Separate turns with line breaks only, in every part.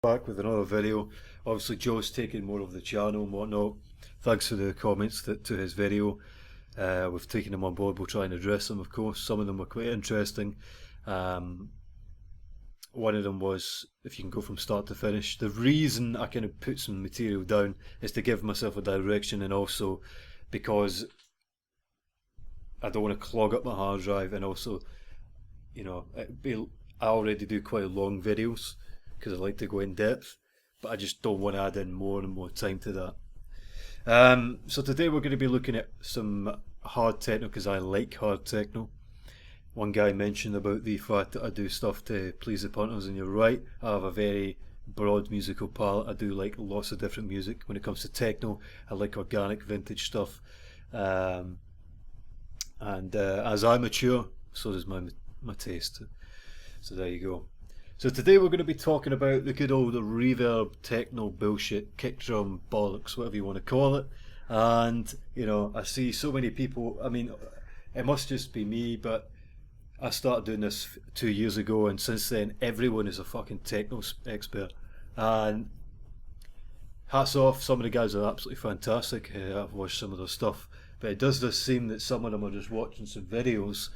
Back with another video. Obviously Joe's taking more of the channel and whatnot. Thanks for the comments to his video. We've taken them on board. We'll try and address them, of course. Some of them were quite interesting. One of them was if you can go from start to finish. The reason I kind of put some material down is to give myself a direction, and also because I don't want to clog up my hard drive, and also, you know, I already do quite long videos because I like to go in depth, but I just don't want to add in more and more time to that. So today we're going to be looking at some hard techno because I like hard techno. One guy mentioned about the fact that I do stuff to please the punters, and you're right. I have a very broad musical palette. I do like lots of different music. When it comes to techno, I like organic vintage stuff. And as I mature, so does my taste. So there you go. So today we're going to be talking about the good old reverb techno bullshit, kick drum bollocks, whatever you want to call it. And you know, I see so many people. I mean, it must just be me, but I started doing this 2 years ago, and since then everyone is a fucking techno expert. And hats off, some of the guys are absolutely fantastic. I've watched some of their stuff, but it does just seem that some of them are just watching some videos,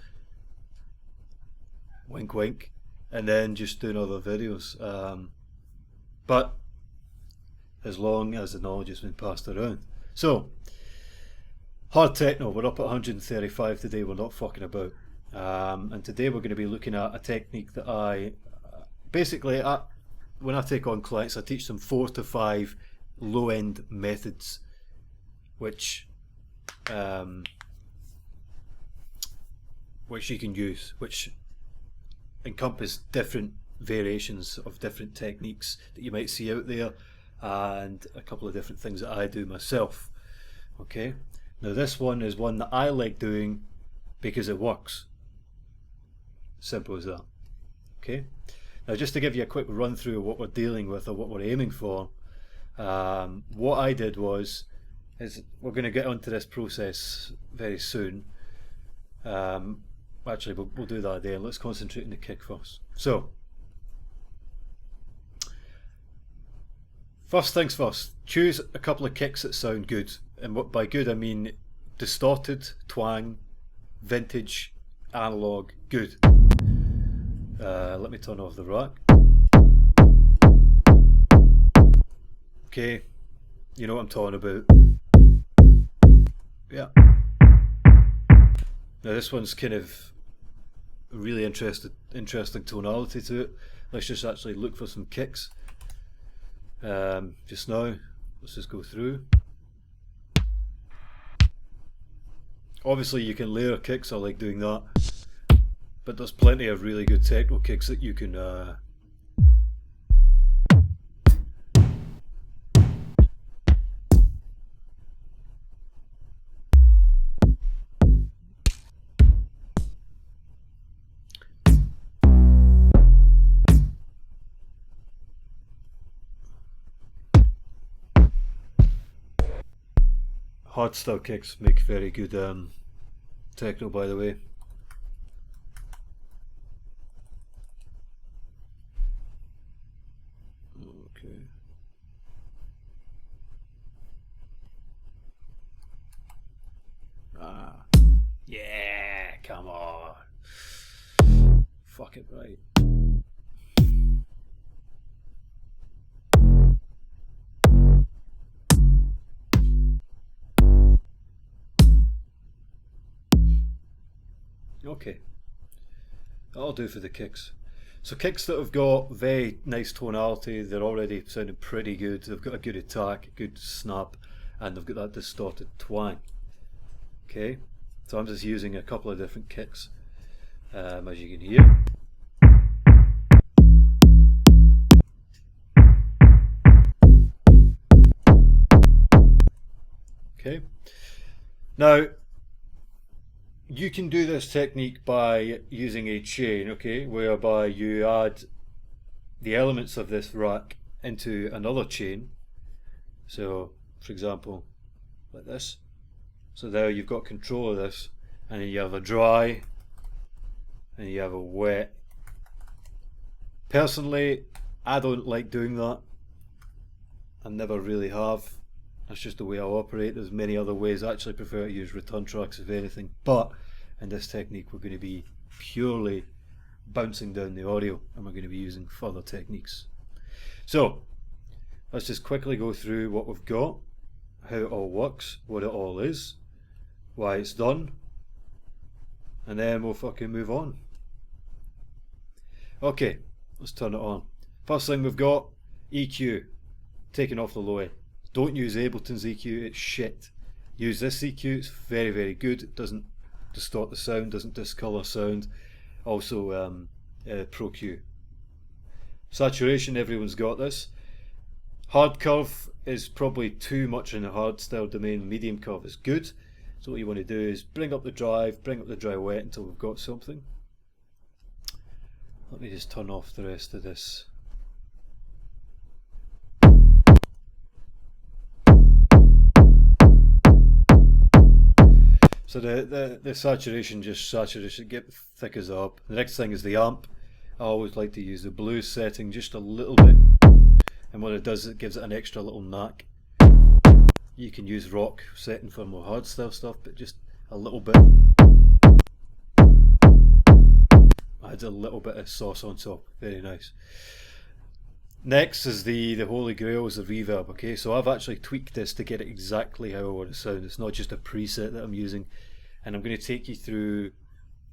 wink wink, and then just doing other videos. But as long as the knowledge has been passed around. So, hard techno, we're up at 135 today, we're not fucking about. And today we're going to be looking at a technique that when I take on clients, I teach them 4 to 5 low-end methods, which you can use, which encompass different variations of different techniques that you might see out there, and a couple of different things that I do myself. Okay, now this one is one that I like doing because it works. Simple as that. Okay, now just to give you a quick run through of what we're dealing with or what we're aiming for, what I did is we're going to get onto this process very soon. Actually, we'll do that there. Let's concentrate on the kick first. So, first things first, choose a couple of kicks that sound good. And what by good I mean distorted, twang, vintage, analog, good. Let me turn off the rack. Okay, you know what I'm talking about. Yeah. Now this one's kind of really interesting tonality to it. Let's just actually look for some kicks. Just now, let's just go through. Obviously you can layer kicks, I like doing that, but there's plenty of really good techno kicks that you can hardstyle kicks make very good techno, by the way. Okay. Yeah, come on. Fuck it right. Okay, that'll do for the kicks. So kicks that have got very nice tonality, they're already sounding pretty good, they've got a good attack, a good snap, and they've got that distorted twang. Okay, so I'm just using a couple of different kicks, as you can hear. Okay, now you can do this technique by using a chain, okay, whereby you add the elements of this rack into another chain. So, for example, like this. So there you've got control of this, and then you have a dry, and you have a wet. Personally, I don't like doing that. I never really have. That's just the way I operate. There's many other ways. I actually prefer to use return tracks if anything, but in this technique we're going to be purely bouncing down the audio, and we're going to be using further techniques. So let's just quickly go through what we've got, how it all works, what it all is, why it's done, and then we'll fucking move on. Okay, let's turn it on. First thing we've got, EQ, taking off the low end. Don't use Ableton's EQ, it's shit. Use this EQ, it's very, very good. It doesn't distort the sound, doesn't discolour sound. Also Pro Q. Saturation, everyone's got this. Hard curve is probably too much in the hard style domain. Medium curve is good. So what you want to do is bring up the drive, bring up the dry wet until we've got something. Let me just turn off the rest of this. So the saturation just saturates it, get thick as up. The next thing is the amp. I always like to use the blues setting just a little bit, and what it does is it gives it an extra little knack. You can use rock setting for more hardstyle stuff, but just a little bit. Adds a little bit of sauce on top. Very nice. Next is the holy grail, is the reverb. Okay, so I've actually tweaked this to get it exactly how I want it to sound. It's not just a preset that I'm using, and I'm going to take you through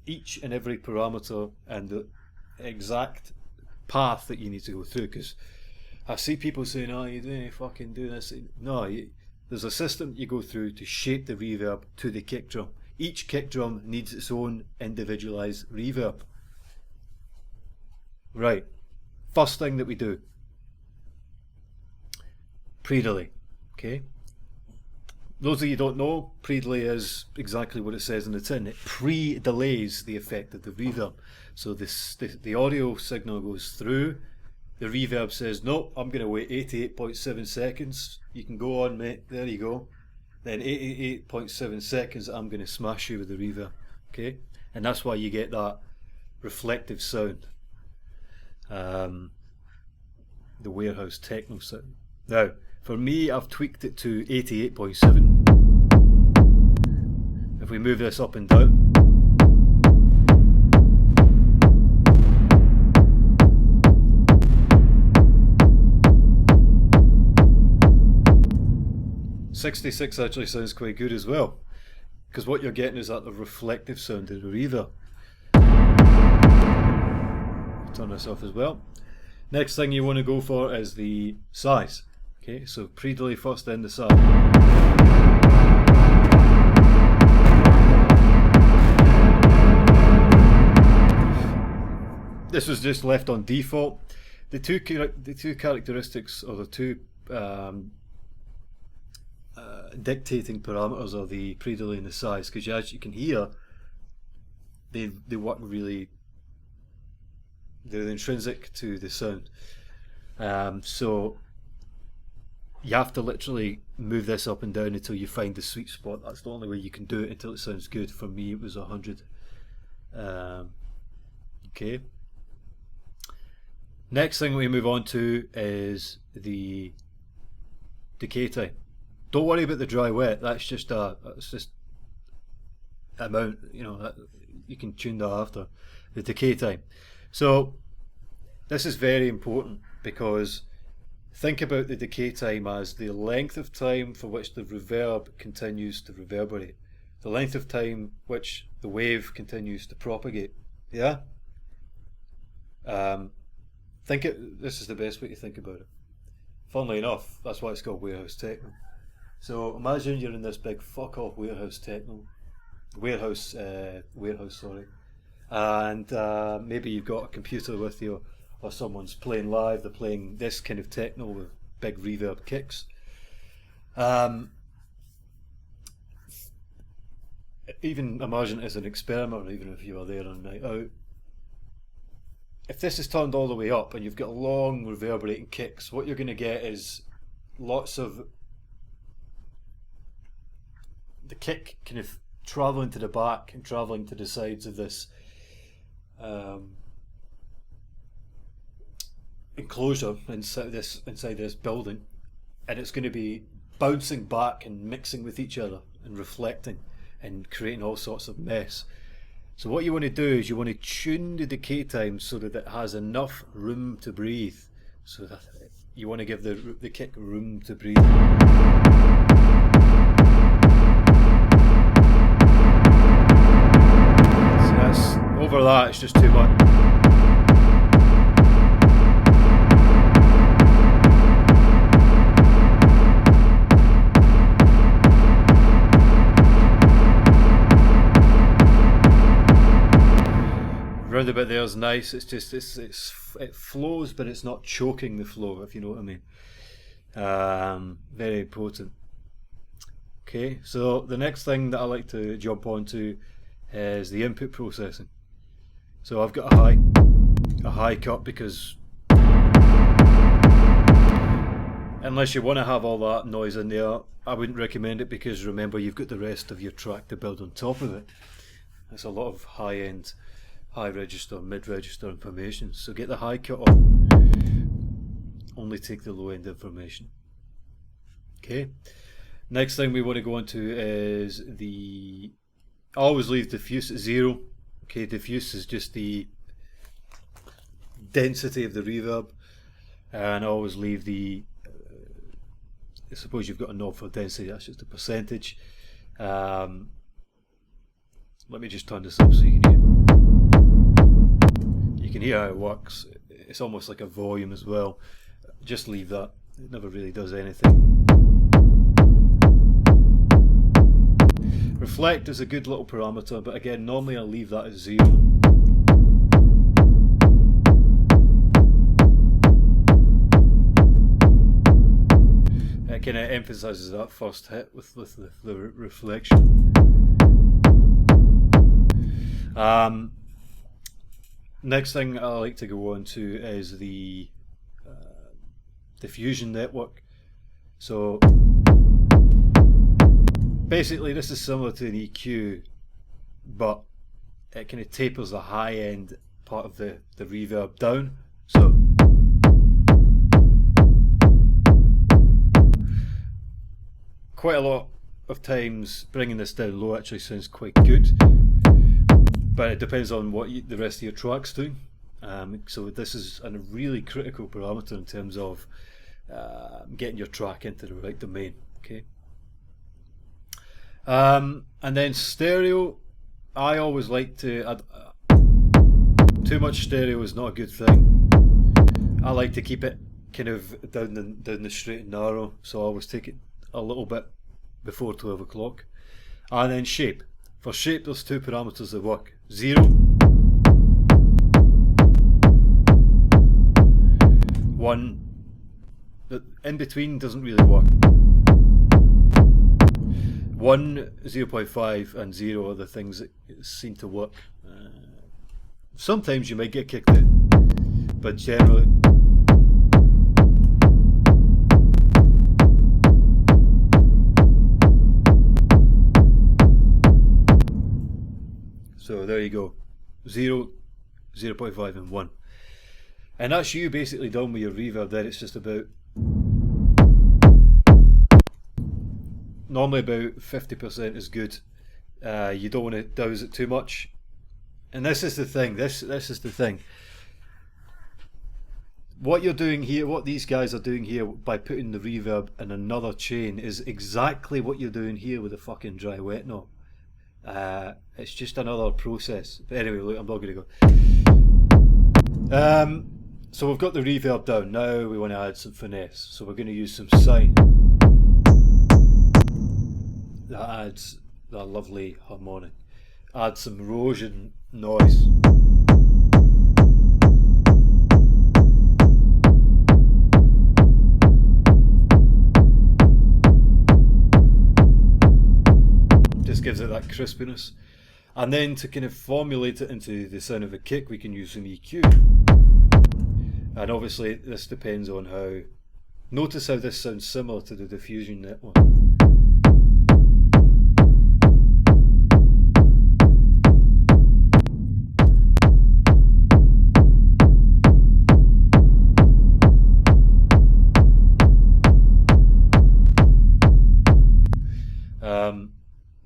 each and every parameter and the exact path that you need to go through, because I see people saying, oh, you didn't fucking do this. No, there's a system you go through to shape the reverb to the kick drum. Each kick drum needs its own individualized reverb. Right, first thing that we do, pre-delay. Okay, those of you who don't know, pre-delay is exactly what it says in the tin. It pre-delays the effect of the reverb. So the audio signal goes through, the reverb says, no, I'm going to wait 88.7 seconds. You can go on, mate, there you go. Then 88.7 seconds, I'm going to smash you with the reverb. Okay, and that's why you get that reflective sound. The warehouse techno sound. Now, for me, I've tweaked it to 88.7. If we move this up and down, .66 actually sounds quite good as well, because what you're getting is that the reflective sound of the reverb. Turn this off as well. Next thing you want to go for is the size. Okay, so pre-delay first, then the size. This was just left on default. The two characteristics, or the two dictating parameters, are the pre-delay and the size, because as you can hear, they work really. They're intrinsic to the sound. So you have to literally move this up and down until you find the sweet spot. That's the only way you can do it until it sounds good. For me, it was 100. Okay. Next thing we move on to is the decay time. Don't worry about the dry wet. That's just amount. You know, that you can tune that after. The decay time. So this is very important, because think about the decay time as the length of time for which the reverb continues to reverberate, the length of time which the wave continues to propagate. Yeah. This is the best way to think about it. Funnily enough, that's why it's called warehouse techno. So imagine you're in this big fuck off warehouse techno, warehouse, sorry. And maybe you've got a computer with you, or someone's playing live, they're playing this kind of techno with big reverb kicks. Even imagine it as an experiment, even if you were there on a night out. If this is turned all the way up and you've got long reverberating kicks, what you're going to get is lots of the kick kind of travelling to the back and travelling to the sides of this enclosure inside this building, and it's going to be bouncing back and mixing with each other and reflecting and creating all sorts of mess. So what you want to do is you want to tune the decay time so that it has enough room to breathe. So that you want to give the kick room to breathe. So that's, over that it's just too much. Round about there is nice. It's just it flows, but it's not choking the flow, if you know what I mean. Very important. Okay, so the next thing that I like to jump onto is the input processing. So I've got a high cut because unless you want to have all that noise in there, I wouldn't recommend it, because remember, you've got the rest of your track to build on top of it. It's a lot of high end, high register, mid register information. So get the high cut off, only take the low end information. Okay, next thing we want to go into is I always leave diffuse at 0. Okay, diffuse is just the density of the reverb, and I always leave I suppose you've got a knob for density, that's just a percentage. Let me just turn this up so you can hear. You can hear how it works. It's almost like a volume as well. Just leave that. It never really does anything. Reflect is a good little parameter, but again, normally I'll leave that at 0. It kind of emphasises that first hit with the reflection. Next thing I like to go on to is the diffusion network. So basically this is similar to an EQ, but it kind of tapers the high end part of the reverb down. So quite a lot of times bringing this down low actually sounds quite good, but it depends on what the rest of your track's doing. So this is a really critical parameter in terms of getting your track into the right domain. Okay. And then stereo, I always like to too much stereo is not a good thing. I like to keep it kind of down the straight and narrow, so I always take it a little bit before 12 o'clock. And then shape. For shape, there's two parameters that work. 0, 1. The in between doesn't really work. 1, 0.5 and 0 are the things that seem to work. Sometimes you might get kicked out, but generally so there you go. 0, 0.5 and 1. And that's you basically done with your reverb there. It's just about normally about 50% is good. You don't want to douse it too much. And this is the thing. This is the thing. What you're doing here, what these guys are doing here by putting the reverb in another chain, is exactly what you're doing here with the fucking dry wet knob. It's just another process. But anyway, look, I'm not going to go. So we've got the reverb down. Now we want to add some finesse. So we're going to use some sine. That adds that lovely harmonic. Add some erosion noise. Just gives it that crispiness. And then to kind of formulate it into the sound of a kick, we can use an EQ. And obviously this depends on how. Notice how this sounds similar to the diffusion network.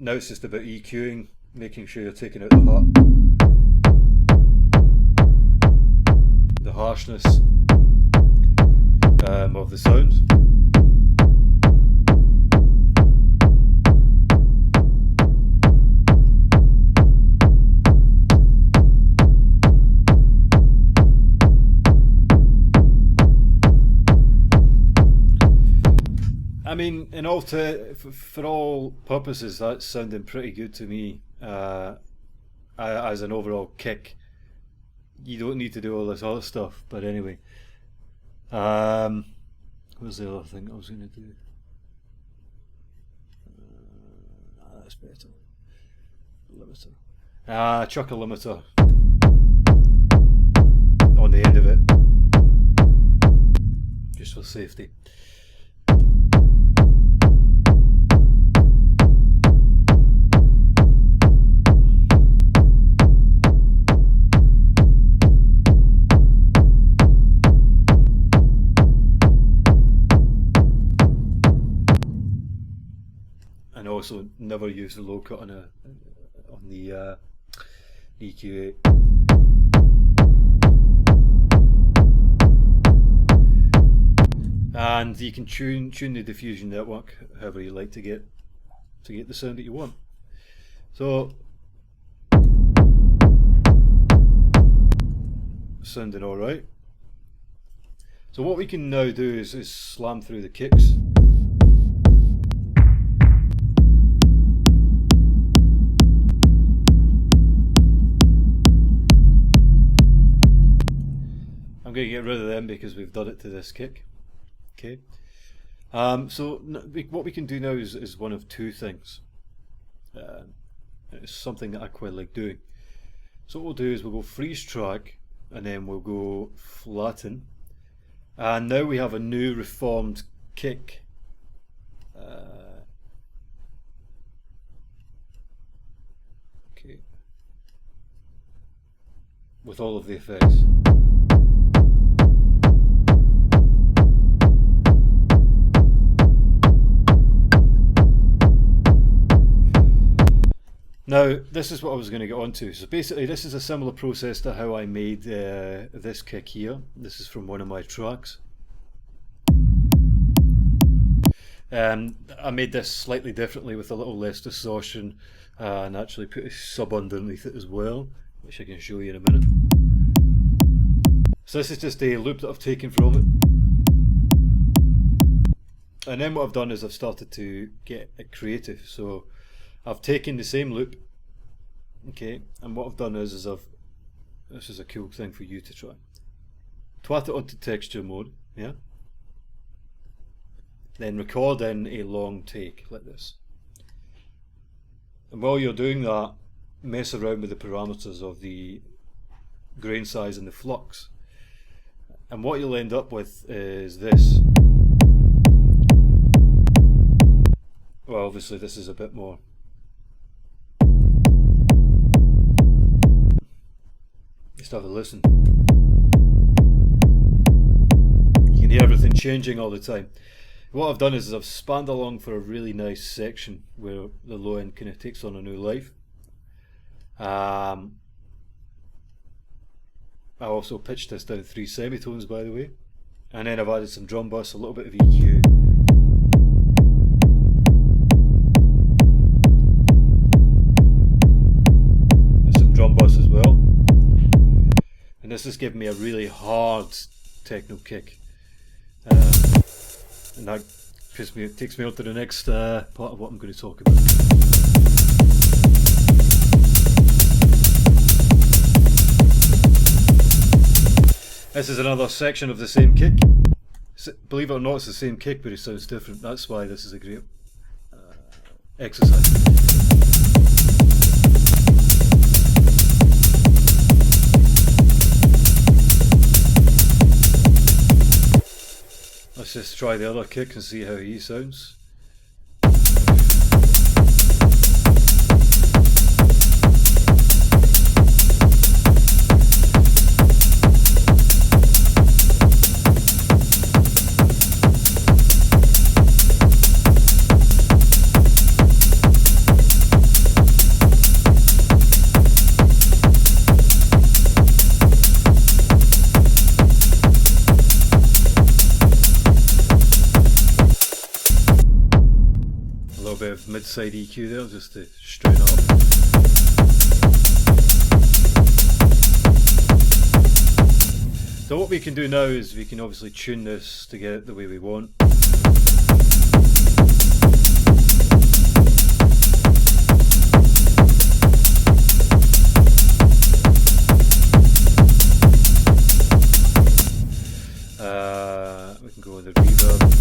Now it's just about EQing, making sure you're taking out the harshness of the sound. I mean, for all purposes, that's sounding pretty good to me. As an overall kick, you don't need to do all this other stuff. But anyway, what was the other thing I was going to do? That's better. Limiter. Chuck a limiter on the end of it, just for safety. And also never use the low cut on the EQ8. And you can tune the diffusion network however you like to get the sound that you want. So sounding alright. So what we can now do is slam through the kicks. I'm going to get rid of them because we've done it to this kick. Okay. So what we can do now is one of two things. It's something that I quite like doing. So what we'll do is we'll go freeze track and then we'll go flatten. And now we have a new reformed kick. Okay. With all of the effects. Now, this is what I was going to get onto. So basically, this is a similar process to how I made this kick here. This is from one of my tracks. I made this slightly differently with a little less distortion and actually put a sub underneath it as well, which I can show you in a minute. So this is just a loop that I've taken from it. And then what I've done is I've started to get it creative. So I've taken the same loop, okay, and what I've done is this is a cool thing for you to try. Twat it onto texture mode, yeah. Then record in a long take like this. And while you're doing that, mess around with the parameters of the grain size and the flux. And what you'll end up with is this. Well, obviously this is a bit more. Just have a listen. You can hear everything changing all the time. What I've done is I've spanned along for a really nice section where the low end kind of takes on a new life. I also pitched this down 3 semitones, by the way, and then I've added some drum bus, a little bit of EQ. Drum bus as well, and this has given me a really hard techno kick, and that takes me on to the next part of what I'm going to talk about. This is another section of the same kick. Believe it or not, it's the same kick, but it sounds different. That's why this is a great exercise. Let's just try the other kick and see how he sounds. little bit of mid-side EQ there just to straighten up. So what we can do now is we can obviously tune this to get it the way we want. We can go with the reverb.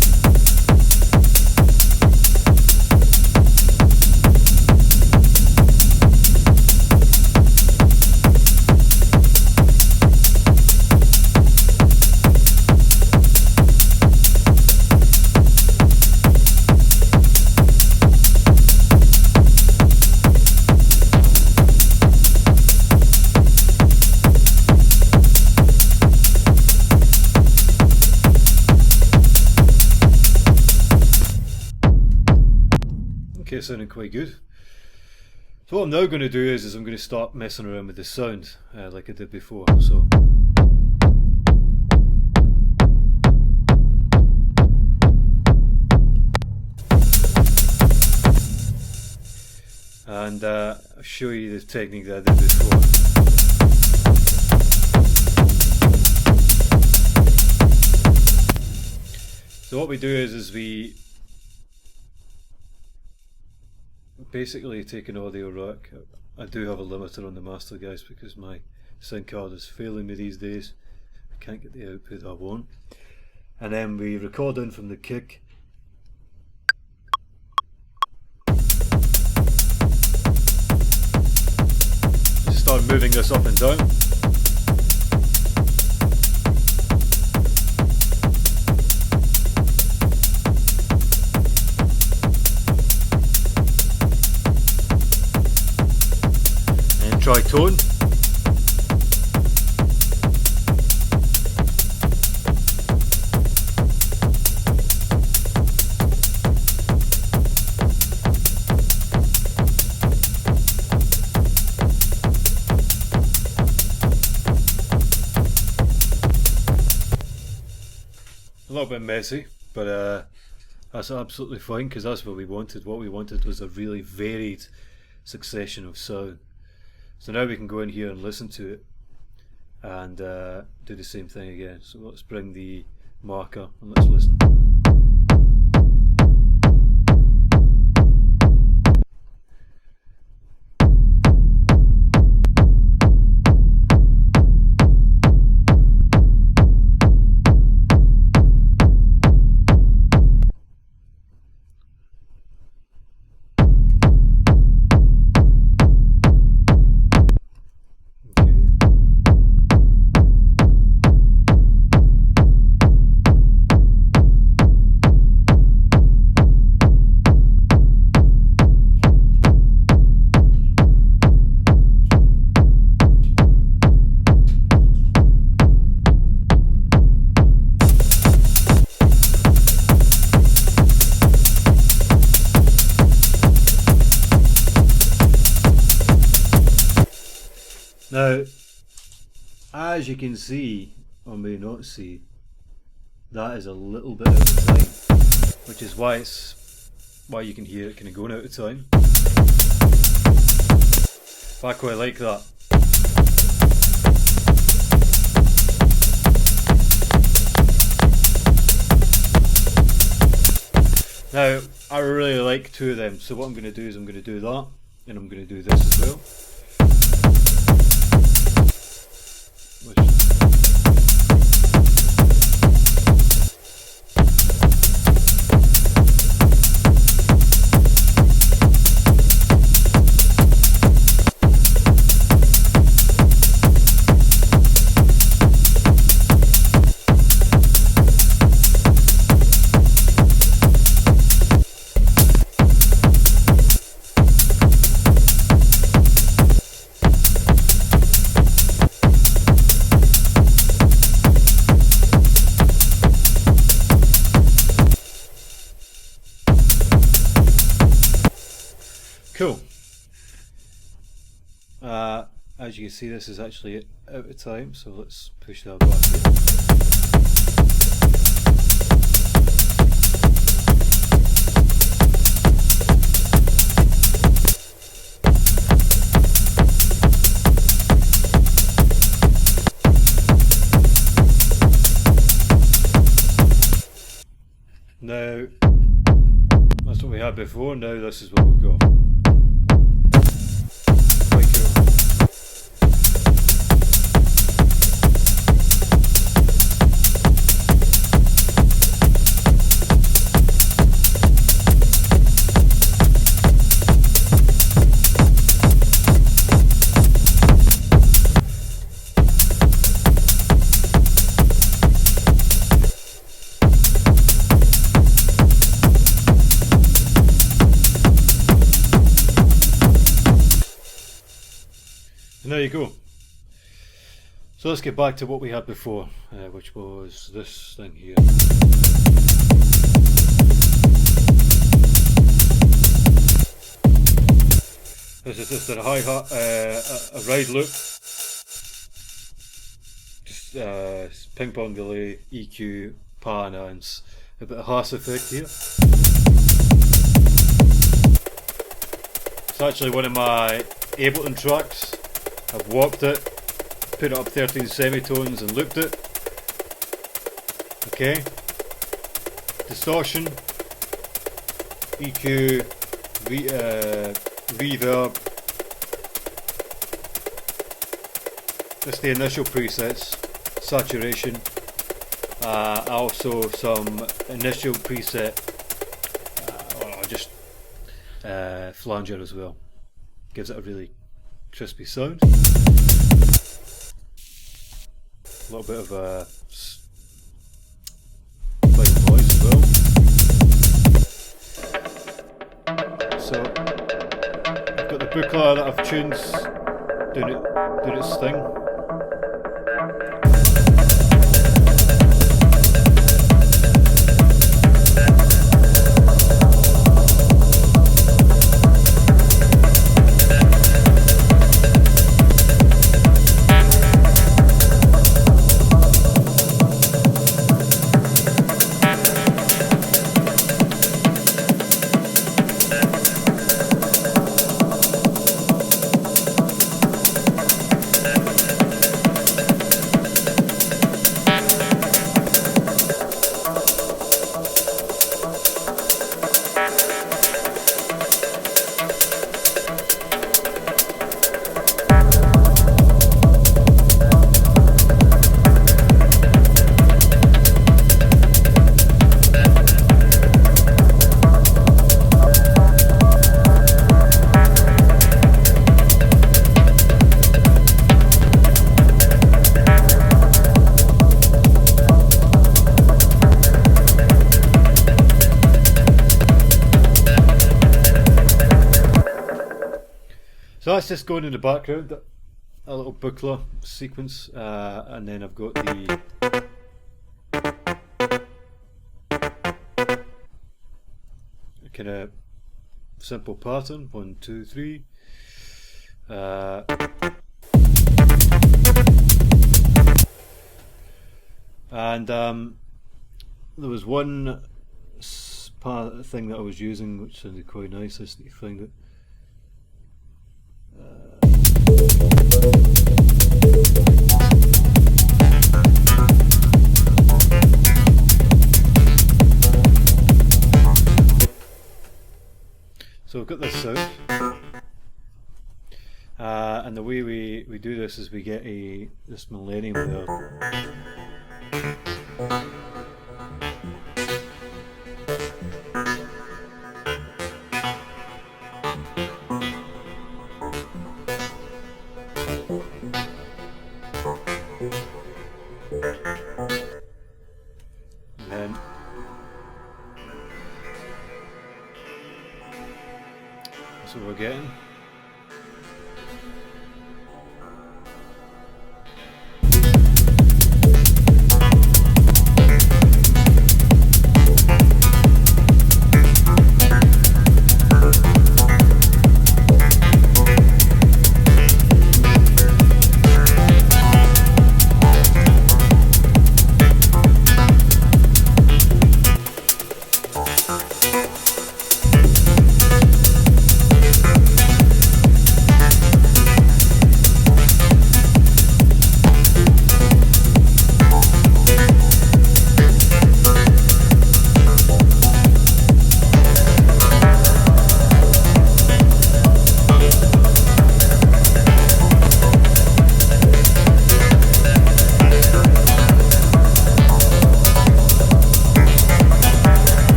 Okay, sounding quite good. So what I'm now going to do is I'm going to start messing around with the sound like I did before. So and I'll show you the technique that I did before. So what we do is we basically take an audio rack. I do have a limiter on the master, guys, because my sound card is failing me these days. I can't get the output I want. And then we record in from the kick. Just start moving this up and down. Try tone. A little bit messy, but that's absolutely fine because that's what we wanted. What we wanted was a really varied succession of sound. So now we can go in here and listen to it and do the same thing again. So let's bring the marker and let's listen. Now, as you can see, or may not see, that is a little bit out of time, which is why you can hear it kind of going out of time. But I quite like that. Now, I really like two of them, so what I'm going to do is I'm going to do that, and I'm going to do this as well. Cool. As you can see, this is actually out of time, so let's push that back. Now, that's what we had before, now this is what we've got. Quite cool. And there you go. So let's get back to what we had before, which was this thing here. This is just a hi-hat, a ride loop, just ping pong delay, EQ, pan, and a bit of Haas effect here. It's actually one of my Ableton tracks. I've warped it, put it up 13 semitones and looped it. Okay. Distortion, EQ, reverb. That's the initial presets. Saturation. Also some initial preset, just flanger as well. Gives it a really crispy sound. A little bit of white noise as well. So I've got the buchla that I've tuned doing its thing. So that's just going in the background, a little buchla sequence, and then I've got the kind of simple pattern, 1, 2, 3. And there was one thing that I was using which sounded quite nice. I just need to find it. So we've got this sound, and the way we do this is we get this millennium there. And then that's what we're getting.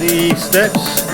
the steps.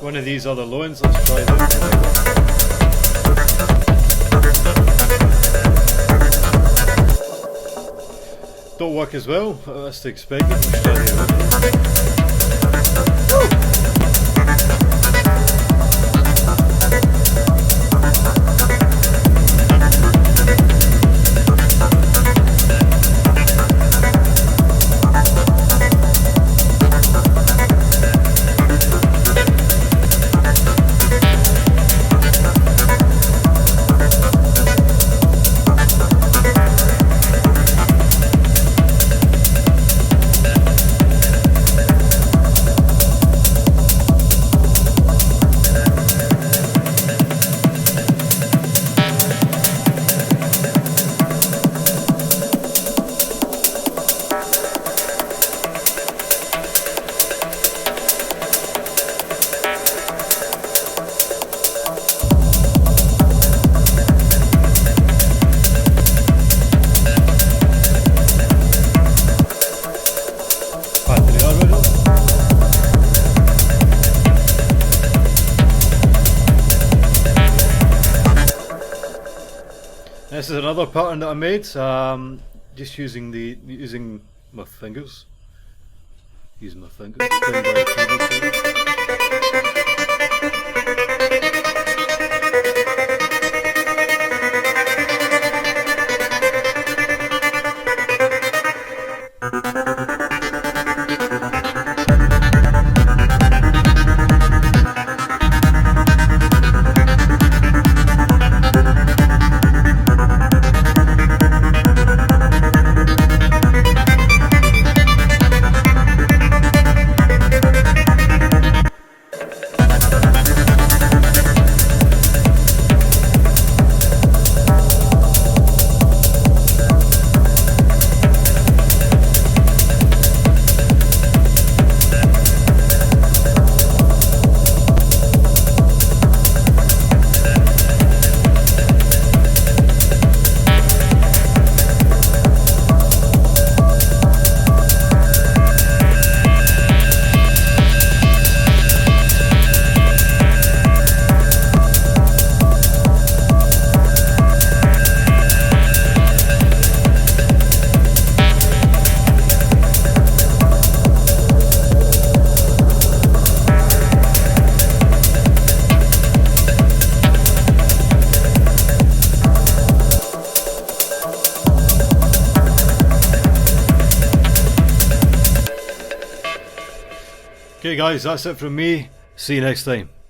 One of these other low ends, let's try them. Don't work as well, that's to expect. Let's try the other. This is another pattern that I made, just using my fingers. Using my fingers. Okay guys, that's it from me. See you next time.